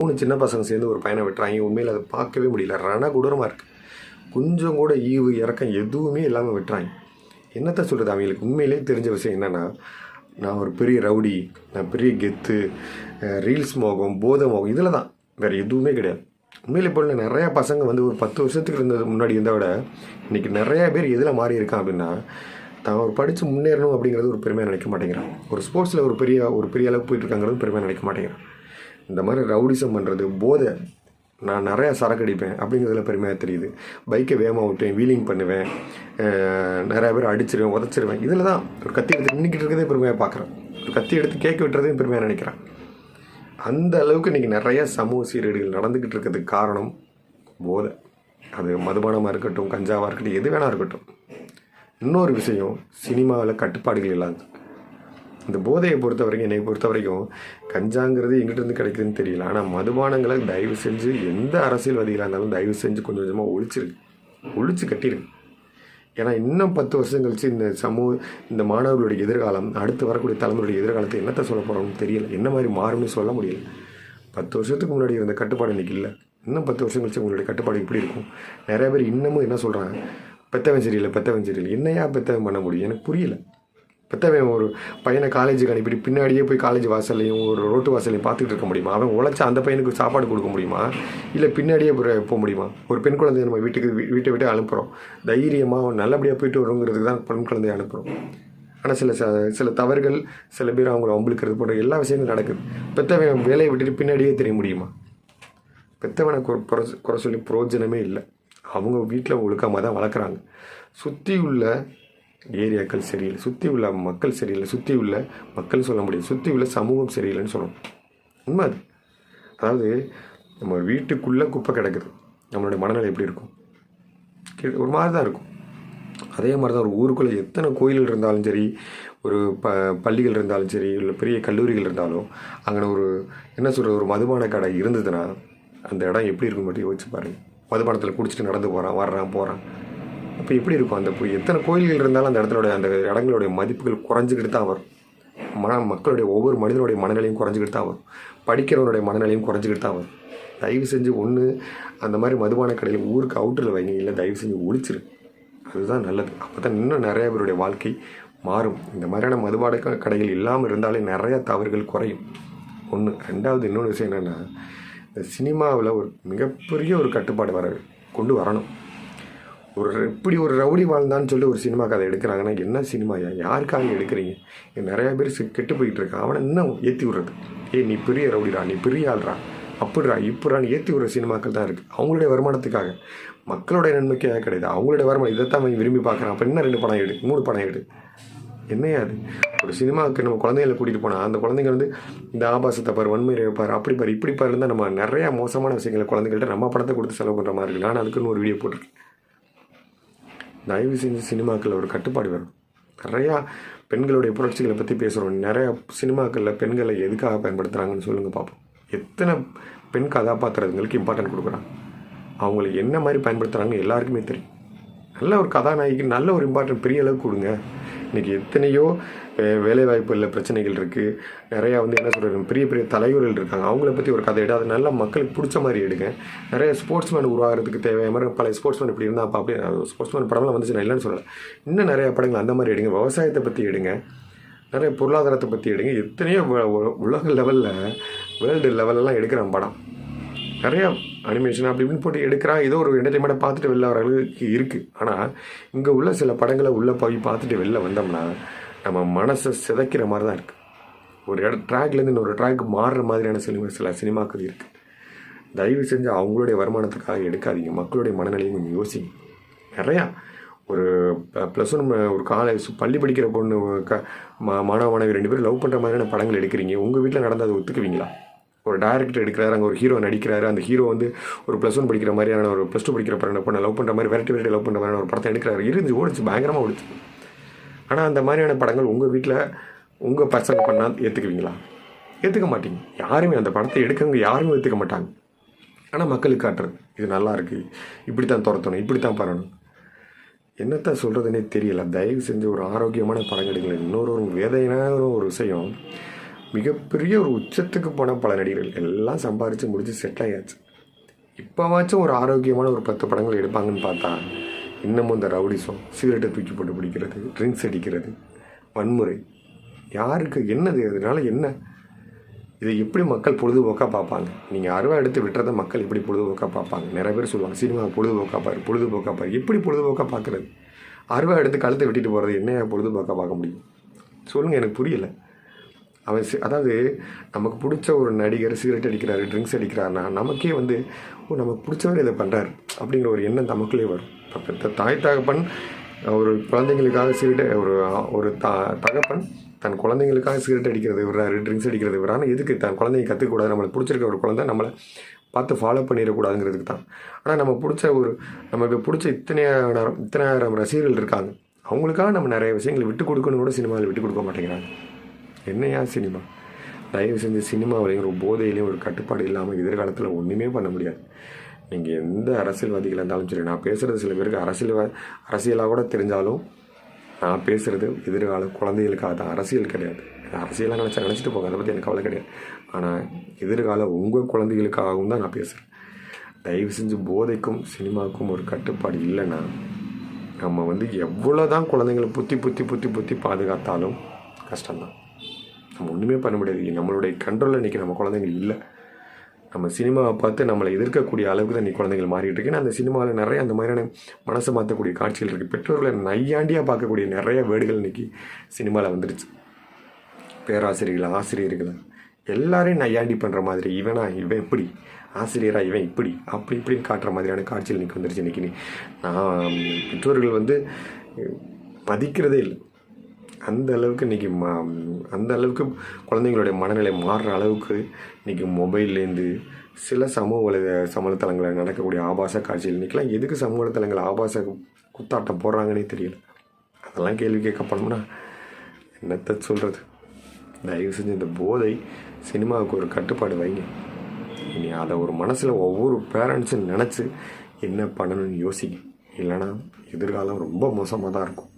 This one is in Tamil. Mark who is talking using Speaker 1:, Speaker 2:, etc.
Speaker 1: 3 சின்ன பசங்க சேர்ந்து ஒரு பையனை வெட்டுறாங்க. உண்மையில் அதை பார்க்கவே முடியல. கொடூரமாக இருக்குது. கொஞ்சம் கூட ஈவு இறக்கம் எதுவுமே இல்லாமல் வெட்டுறாங்க. என்னத்த சொல்கிறது? அவங்களுக்கு உண்மையிலே தெரிஞ்ச விஷயம் என்னென்னா, நான் ஒரு பெரிய ரவுடி, நான் பெரிய கெத்து, ரீல்ஸ் மோகம், போதை மோகம், இதில் தான், வேறு எதுவுமே கிடையாது. உண்மையிலே இப்போ நிறையா பசங்க வந்து ஒரு 10 வருஷத்துக்கு இருந்தது முன்னாடி இருந்த விட இன்றைக்கி நிறையா பேர் எதில் மாறி இருக்கான் அப்படின்னா, தான் ஒரு படித்து முன்னேறணும் அப்படிங்கிறது ஒரு பெருமையாக நினைக்க மாட்டேங்கிறான். ஒரு ஸ்போர்ட்ஸில் ஒரு பெரிய அளவுக்கு போயிட்டுருக்காங்கிறது பெருமையாக நினைக்க மாட்டேங்கிறான். இந்த மாதிரி ரவுடிசம் பண்ணுறது, போதை, நான் நிறையா சரக்கு அடிப்பேன் அப்படிங்கிறதுல பெருமையாக தெரியுது. பைக்கை வேகமாக விட்டேன், வீலிங் பண்ணுவேன், நிறையா பேர் அடிச்சிருவேன், உதச்சிருவேன், இதில் தான் ஒரு கத்தி எடுத்து நின்றுக்கிட்டு இருக்கிறதே பெருமையாக பார்க்குறேன். ஒரு கத்தி எடுத்து கேட்க விட்டுறதையும் பெருமையாக நினைக்கிறேன். அந்த அளவுக்கு இன்றைக்கி நிறையா சமூக சீரழிவுகள் நடந்துக்கிட்டு இருக்கிறதுக்கு காரணம் போதை. அது மதுபானமாக இருக்கட்டும், கஞ்சாவாக இருக்கட்டும், எது வேணா இருக்கட்டும். இன்னொரு விஷயம், சினிமாவில் கட்டுப்பாடுகள் இல்லாது. இந்த போதையை பொறுத்த வரைக்கும், என்னை பொறுத்த வரைக்கும், கஞ்சாங்கிறது எங்கிட்டிருந்து கிடைக்குதுன்னு தெரியல. ஆனால் மதுபானங்களை தயவு செஞ்சு எந்த அரசியல்வாதிகளாக இருந்தாலும் தயவு செஞ்சு கொஞ்சம் கொஞ்சமாக ஒழிச்சு கட்டிடுங்க. ஏன்னா இன்னும் 10 வருஷம் கழிச்சு இந்த மாணவர்களுடைய எதிர்காலம், அடுத்து வரக்கூடிய தலைமுறையுடைய எதிர்காலத்தை என்னத்தை சொல்ல போகிறோம்னு தெரியல. என்ன மாதிரி மாறும்னு சொல்ல முடியல. 10 வருஷத்துக்கு முன்னாடி இருந்த கட்டுப்பாடு இன்றைக்கி இல்லை. இன்னும் 10 வருஷம் கழிச்சு உங்களுடைய கட்டுப்பாடு எப்படி இருக்கும்? நிறைய பேர் இன்னமும் என்ன சொல்கிறாங்க, பெத்தவன் சரியில்லை. என்னையா பெத்தவன் பண்ண முடியும்? எனக்கு புரியல. பெத்தவன் ஒரு பையனை காலேஜுக்கு அனுப்பிட்டு பின்னாடியே போய் காலேஜ் வாசல்லையும் ஒரு ரோட்டு வாசலையும் பார்த்துக்கிட்டு இருக்க முடியுமா? அவன் உழைச்சா அந்த பையனுக்கு சாப்பாடு கொடுக்க முடியுமா? இல்லை பின்னாடியே போக முடியுமா? ஒரு பெண் குழந்தைய நம்ம வீட்டை விட்டு அனுப்புகிறோம். தைரியமாக நல்லபடியாக போயிட்டு வருங்கிறதுக்கு தான் பெண் குழந்தைய அனுப்புகிறோம். ஆனால் சில தவறுகள், சில பேர் அவங்கள வம்புக்கிறது போன்ற எல்லா விஷயங்களும் நடக்குது. பெத்தவன் வேலையை விட்டுட்டு பின்னாடியே தெரிய முடியுமா? பெத்தவனை குறை சொல்லி பிரயோஜனமே இல்லை. அவங்க வீட்டில் ஒழுக்கமாக தான் வளர்க்குறாங்க. சுற்றி உள்ள ஏரியாக்கள் சரியில்லை, சுற்றி உள்ள மக்கள் சரியில்லை, சுற்றி உள்ள மக்கள் சொல்ல முடியும், சுற்றி உள்ள சமூகம் சரியில்லைன்னு சொல்லணும். உண்மை அது. அதாவது நம்ம வீட்டுக்குள்ளே குப்பை கிடக்குது, நம்மளுடைய மனநிலை எப்படி இருக்கும்? ஒரு மாதிரி தான் இருக்கும். அதே மாதிரி தான் ஒரு ஊருக்குள்ளே எத்தனை கோயில்கள் இருந்தாலும் சரி, ஒரு பள்ளிகள் இருந்தாலும் சரி, இல்லை பெரிய கல்லூரிகள் இருந்தாலும், அங்கே ஒரு மதுபான கடை இருந்ததுன்னா அந்த இடம் எப்படி இருக்கும் மட்டும் யோசிச்சு பாருங்கள். மதுபானத்தில் குடிச்சிட்டு நடந்து போகிறான். அப்போ எப்படி இருக்கும்? எத்தனை கோயில்கள் இருந்தாலும் அந்த இடங்களுடைய மதிப்புகள் குறைஞ்சிக்கிட்டு தான் வரும். மக்களுடைய ஒவ்வொரு மனிதனுடைய மனநிலையும் குறைஞ்சிக்கிட்டு தான் வரும். படிக்கிறவனுடைய மனநிலையும் குறைஞ்சிக்கிட்டு தான் வரும். தயவு செஞ்சு ஒன்று அந்த மாதிரி மதுபான கடையில் ஊருக்கு அவுட்டரில் வைங்க, இல்லை தயவு செஞ்சு ஒழிச்சிரு. அதுதான் நல்லது. அப்போ தான் இன்னும் நிறைய பேருடைய வாழ்க்கை மாறும். இந்த மாதிரியான மதுபான கடைகள் இல்லாமல் இருந்தாலே நிறையா தவறுகள் குறையும். ஒன்று. ரெண்டாவது இன்னொன்று விஷயம் என்னென்னா, இந்த சினிமாவில் ஒரு மிகப்பெரிய ஒரு கட்டுப்பாடு கொண்டு வரணும். இப்படி ஒரு ரவுடி வாழ்ந்தான்னு சொல்லி ஒரு சினிமா கதை எடுக்கிறாங்கன்னா என்ன சினிமாயா? யாருக்காக எடுக்கிறீங்க? நிறையா பேர் கெட்டு போயிட்டு இருக்கான். அவனை இன்னும் ஏற்றி விடுறது. நீ பெரிய ரவுடிடா, நீ பெரிய ஆள்றா, அப்படிடா இப்படான்னு ஏற்றி விடுற சினிமாக்கள் தான் இருக்குது. அவங்களுடைய வருமானத்துக்காக, மக்களுடைய நன்மைக்காக கிடையாது. அவங்களுடைய வருமானம் இதைத்தான் அவன் விரும்பி பார்க்குறான். அப்போ இன்னும் 2 படம் எடு, 3 படம் எடு. என்னையா அது? ஒரு சினிமாவுக்கு நம்ம குழந்தைகளை கூட்டிகிட்டு போனால் அந்த குழந்தைங்க இந்த ஆபாசத்தை பாரு, வன்முறையை பாரு, அப்படி பாரு, இப்படி பாரு இருந்தால் நம்ம நிறையா மோசமான விஷயங்களை குழந்தைகள்கிட்ட நம்ம படத்தை கொடுத்து செலவு பண்ணுற மாதிரி இருக்குது. நான் அதுக்குன்னு ஒரு வீடியோ போட்டிருக்கேன். தயவு செஞ்சு சினிமாக்களில் ஒரு கட்டுப்பாடு வரும். நிறையா பெண்களுடைய புரட்சிகளை பற்றி பேசுகிறோம். நிறையா சினிமாக்களில் பெண்களை எதுக்காக பயன்படுத்துகிறாங்கன்னு சொல்லுங்கள் பார்ப்போம். எத்தனை பெண் கதாபாத்திரங்களுக்கு இம்பார்ட்டன்ட் கொடுக்குறாங்க? அவங்களுக்கு என்ன மாதிரி பயன்படுத்துகிறாங்கன்னு எல்லாருக்குமே தெரியும். நல்ல ஒரு கதாநாயகிக்கு நல்ல ஒரு இம்பார்ட்டன்ட் பெரிய அளவுக்கு கொடுங்க. இன்றைக்கி எத்தனையோ வேலைவாய்ப்புகளில் பிரச்சனைகள் இருக்குது. நிறையா பெரிய பெரிய தலைவர்கள் இருக்காங்க. அவங்கள பற்றி ஒரு கதை அது நல்லா மக்களுக்கு பிடிச்ச மாதிரி எடுங்க. நிறைய ஸ்போர்ட்ஸ்மேன் உருவாகிறதுக்கு தேவையான மாதிரி பழைய ஸ்போர்ட்ஸ்மேன் இப்படி இருந்தால் அப்போ அப்படியே ஸ்போர்ட்ஸ்மேன் படம்லாம் வந்துச்சு, நான் இல்லைன்னு சொல்லலை. இன்னும் நிறையா படங்கள் அந்த மாதிரி எடுங்க. விவசாயத்தை பற்றி எடுங்க, நிறைய பொருளாதாரத்தை பற்றி எடுங்க. எத்தனையோ உலக லெவலில், வேர்ல்டு லெவலெல்லாம் எடுக்கிறான் படம். நிறையா அனிமேஷன் அப்படி இப்படின்னு போட்டு எடுக்கிறான். ஏதோ ஒரு என்டர்டைன்மெண்ட்டை பார்த்துட்டு வெளில வரவங்களுக்கு இருக்குது. ஆனால் இங்கே உள்ள சில படங்களை உள்ளே போய் பார்த்துட்டு வெளில வந்தோம்னா நம்ம மனசை சிதைக்கிற மாதிரி தான் இருக்குது. ஒரு ட்ராக்லேருந்து இன்னொரு ட்ராக் மாறுற மாதிரியான சில சினிமாக்கள் இருக்குது. தயவு செஞ்சு அவங்களுடைய வருமானத்துக்காக எடுக்காதீங்க. மக்களுடைய மனநிலையும் கொஞ்சம் யோசிங்க. நிறையா ஒரு +1 ஒரு காலேஜ் பள்ளி படிக்கிற பொண்ணு மாணவி 2 பேரும் லவ் பண்ணுற மாதிரியான படங்கள் எடுக்கிறீங்க. உங்கள் வீட்டில் நடந்து அதை ஒத்துக்குவீங்களா? ஒரு டைரக்டர் எடுக்கிறாரு, அங்கே ஒரு ஹீரோ நடிக்கிறாரு. அந்த ஹீரோ ஒரு +1 படிக்கிற மாதிரியான ஒரு +2 படிக்கிற பொண்ணை லவ் பண்ணுற மாதிரி வெரைட்டி லவ் பண்ணுற மாதிரியான ஒரு படத்தை எடுக்கிறாரு. ஓடிச்சு, பயங்கரமாக ஓடிச்சு. ஆனால் அந்த மாதிரியான படங்கள் உங்கள் வீட்டில் உங்கள் பசங்க பண்ணால் ஏற்றுக்குவீங்களா? ஏற்றுக்க மாட்டீங்க. யாருமே அந்த படத்தை எடுக்கவங்க யாருமே ஏற்றுக்க மாட்டாங்க. ஆனால் மக்களுக்கு காட்டுறது இது நல்லா இருக்குது, இப்படி தான் துரத்தணும், இப்படி தான் பண்ணணும். என்னத்தை சொல்கிறதுனே தெரியல. தயவு செஞ்சு ஒரு ஆரோக்கியமான படம் எடுக்கல. இன்னொரு வேதனையான ஒரு விஷயம், மிகப்பெரிய ஒரு உச்சத்துக்கு போன பல நடிகர்கள் எல்லாம் சம்பாரித்து முடித்து செட்டில் ஆயாச்சு. இப்போவாச்சும் ஒரு ஆரோக்கியமான ஒரு 10 படங்கள் எடுப்பாங்கன்னு பார்த்தா இன்னமும் இந்த ரவுடிசம், சிகரெட்டை தூக்கி போட்டு பிடிக்கிறது, ட்ரிங்க்ஸ் அடிக்கிறது, வன்முறை. யாருக்கு என்னது? அதனால என்ன? இதை எப்படி மக்கள் பொழுதுபோக்காக பார்ப்பாங்க? நீங்கள் அருவா எடுத்து விட்டுறதை மக்கள் எப்படி பொழுதுபோக்காக பார்ப்பாங்க? நிறைய பேர் சொல்லுவாங்க சினிமா பொழுதுபோக்காக பாரு. எப்படி பொழுதுபோக்காக பார்க்குறது? அருவா எடுத்து கழுத்தை வெட்டிட்டு போகிறது என்ன பொழுதுபோக்காக பார்க்க முடியும்? சொல்லுங்கள், எனக்கு புரியலை. அதாவது நமக்கு பிடிச்ச ஒரு நடிகர் சிகரெட் அடிக்கிறாரு, ட்ரிங்க்ஸ் அடிக்கிறாருன்னா நமக்கே வந்து நமக்கு பிடிச்சவர் இதை பண்ணுறாரு அப்படிங்கிற ஒரு எண்ணம் நமக்குள்ளே வரும். இப்போ தாய் தகப்பன் ஒரு குழந்தைங்களுக்காக ஒரு தகப்பன் தன் குழந்தைங்களுக்காக சிகரெட் அடிக்கிறது விடுறாரு, ட்ரிங்க்ஸ் அடிக்கிறது விடுறாரு. எதுக்கு? தன் குழந்தைங்க கற்றுக்கூடாது, நம்மளுக்கு பிடிச்சிருக்க ஒரு குழந்தை நம்மளை பார்த்து ஃபாலோ பண்ணிடக்கூடாதுங்கிறதுக்கு தான். ஆனால் நமக்கு பிடிச்ச இத்தனையாயிரம் ரசிகர்கள் இருக்காங்க. அவங்களுக்காக நம்ம நிறைய விஷயங்களை விட்டு கொடுக்கணும் கூட சினிமாவில் விட்டு கொடுக்க மாட்டேங்கிறாங்க. என்னையா சினிமா? தயவு செஞ்சு சினிமாவிலையும் ஒரு போதையிலையும் ஒரு கட்டுப்பாடு இல்லாமல் எதிர்காலத்தில் ஒன்றுமே பண்ண முடியாது. நீங்கள் எந்த அரசியல்வாதிகளாக இருந்தாலும் சரி, நான் பேசுகிறது சில பேருக்கு அரசியலாக கூட தெரிஞ்சாலும் நான் பேசுகிறது எதிர்கால குழந்தைகளுக்காக தான். அரசியல் கிடையாது. அரசியலாக நினச்சிட்டு போங்க, அதை பற்றி எனக்கு கவலை கிடையாது. ஆனால் எதிர்கால உங்கள் குழந்தைகளுக்காகவும் தான் நான் பேசுகிறேன். தயவு செஞ்சு போதைக்கும் சினிமாவுக்கும் ஒரு கட்டுப்பாடு இல்லைன்னா நம்ம வந்து எவ்வளோ தான் குழந்தைங்களை புத்தி பாதுகாத்தாலும் கஷ்டம்தான். நம்ம ஒன்றுமே பண்ண முடியாது. நம்மளுடைய கண்ட்ரோலில் இன்றைக்கி நம்ம குழந்தைங்கள் இல்லை. நம்ம சினிமாவை பார்த்து நம்மளை எதிர்க்கக்கூடிய அளவுக்கு தான் இன்றைக்கி குழந்தைகள் மாறிட்டு இருக்கு. அந்த சினிமாவில் நிறைய அந்த மாதிரியான மனசை மாற்றக்கூடிய காட்சிகள் இருக்குது. பெற்றோர்களை நையாண்டியாக பார்க்கக்கூடிய நிறைய வேர்டுகள் இன்றைக்கி சினிமாவில் வந்துருச்சு. பேராசிரியர்கள், ஆசிரியர்கள் எல்லாரையும் நையாண்டி பண்ணுற மாதிரி, இவன் இப்படி, ஆசிரியராக இவன் இப்படின்னு காட்டுற மாதிரியான காட்சிகள் இன்றைக்கி வந்துருச்சு. இன்றைக்கி நான் பெற்றோர்கள் வந்து மதிக்கிறதே இல்லை. அந்த அளவுக்கு குழந்தைங்களுடைய மனநிலை மாறுற அளவுக்கு இன்றைக்கி மொபைல்லேருந்து சில சமூகத்தலங்களில் நடக்கக்கூடிய ஆபாச காட்சிகள். இன்றைக்கெலாம் எதுக்கு சமூக வலைத்தளங்கள் ஆபாச குத்தாட்டம் போடுறாங்கன்னே தெரியல. அதெல்லாம் கேள்வி கேட்கப்படணும்னா என்னத்தை சொல்கிறது? தயவு செஞ்சு இந்த போதை சினிமாவுக்கு ஒரு கட்டுப்பாடு வைங்க. இனி அதை ஒரு மனசில் ஒவ்வொரு பேரண்ட்ஸும் நினச்சி என்ன பண்ணணும்னு யோசிங்க. இல்லைனா எதிர்காலம் ரொம்ப மோசமாக தான் இருக்கும்.